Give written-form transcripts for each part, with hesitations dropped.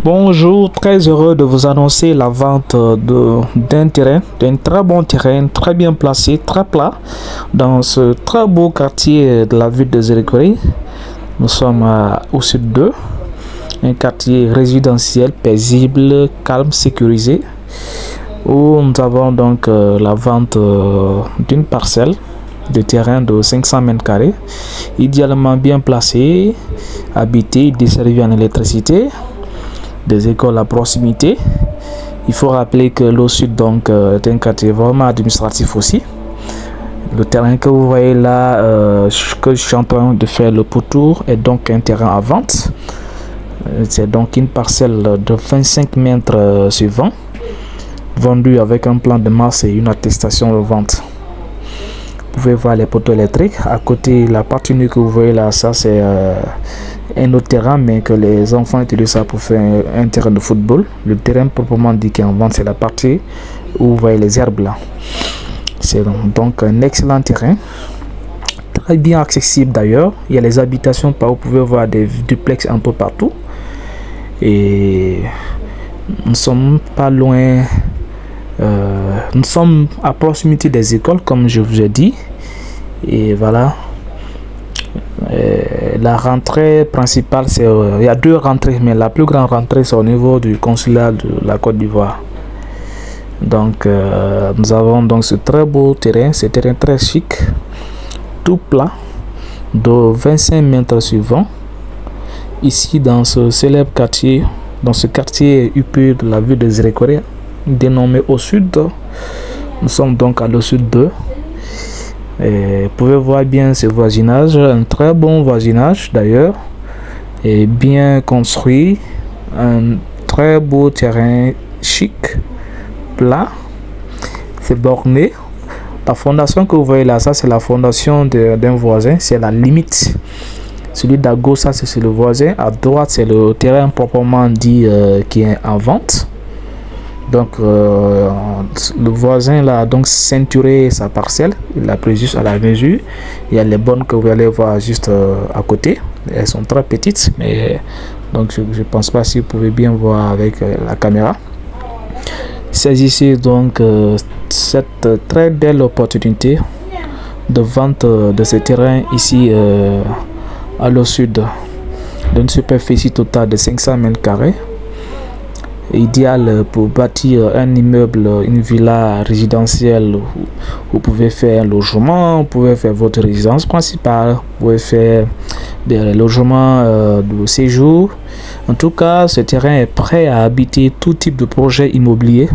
Bonjour, très heureux de vous annoncer la vente d'un terrain, d'un très bon terrain, très bien placé, très plat, dans ce très beau quartier de la ville de Zérékoré. Nous sommes au sud 2, un quartier résidentiel, paisible, calme, sécurisé, où nous avons donc la vente d'une parcelle de terrain de 500 mètres carrés, idéalement bien placé, habité, desservi en électricité, des écoles à proximité. Il faut rappeler que le sud donc est un quartier vraiment administratif aussi. Le terrain que vous voyez là, que je suis en train de faire le pourtour, est donc un terrain à vente. C'est donc une parcelle de 25 mètres sur 20, vendue avec un plan de masse et une attestation de vente. Vous pouvez voir les poteaux électriques. À côté, la partie nue que vous voyez là, ça c'est un autre terrain, mais que les enfants utilisent ça pour faire un terrain de football. Le terrain proprement dit qui est en vente, c'est la partie où vous voyez les herbes là. C'est donc un excellent terrain, très bien accessible d'ailleurs. Il y a les habitations par où vous pouvez voir des duplex un peu partout. Et nous ne sommes pas loin. Nous sommes à proximité des écoles, comme je vous ai dit. Et voilà. La rentrée principale, c'est il y a deux rentrées, mais la plus grande rentrée, c'est au niveau du consulat de la Côte d'Ivoire. Donc, nous avons donc ce très beau terrain, ce terrain très chic, tout plat, de 25 mètres sur 20. Ici, dans ce célèbre quartier, dans ce quartier huppé de la ville de Zérékoré, dénommé au sud. Nous sommes donc à le sud 2. Et vous pouvez voir bien ce voisinage, un très bon voisinage d'ailleurs, et bien construit, un très beau terrain chic, plat, c'est borné. La fondation que vous voyez là, ça c'est la fondation d'un voisin, c'est la limite. Celui d'à gauche, ça c'est le voisin, à droite c'est le terrain proprement dit qui est en vente. Donc le voisin là a donc ceinturé sa parcelle, il l'a pris juste à la mesure. Il y a les bornes que vous allez voir juste à côté, elles sont très petites, mais donc je pense pas si vous pouvez bien voir avec la caméra. Saisissez donc cette très belle opportunité de vente de ce terrain ici à l'au sud, d'une superficie totale de 500 mètres carrés. Idéal pour bâtir un immeuble, une villa résidentielle où vous pouvez faire un logement, vous pouvez faire votre résidence principale, vous pouvez faire des logements de séjour. En tout cas, ce terrain est prêt à habiter tout type de projet immobilier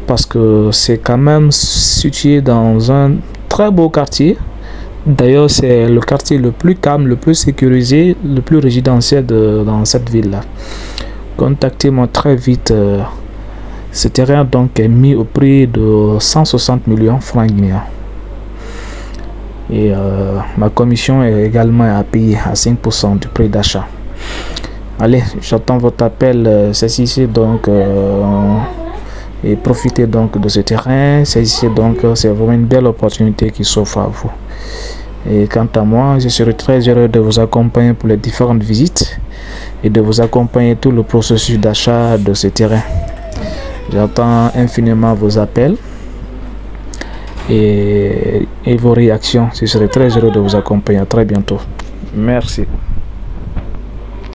parce que c'est quand même situé dans un très beau quartier. D'ailleurs, c'est le quartier le plus calme, le plus sécurisé, le plus résidentiel dans cette ville-là. Contactez-moi très vite. Ce terrain donc est mis au prix de 160 millions francs guinéens. Et ma commission est également à payer à 5% du prix d'achat. Allez, j'attends votre appel. Saisissez donc et profitez donc de ce terrain. Saisissez donc, c'est vraiment une belle opportunité qui s'offre à vous. Et quant à moi, je serai très heureux de vous accompagner pour les différentes visites et de vous accompagner tout le processus d'achat de ce terrain. J'attends infiniment vos appels et vos réactions. Je serai très heureux de vous accompagner. À très bientôt. Merci.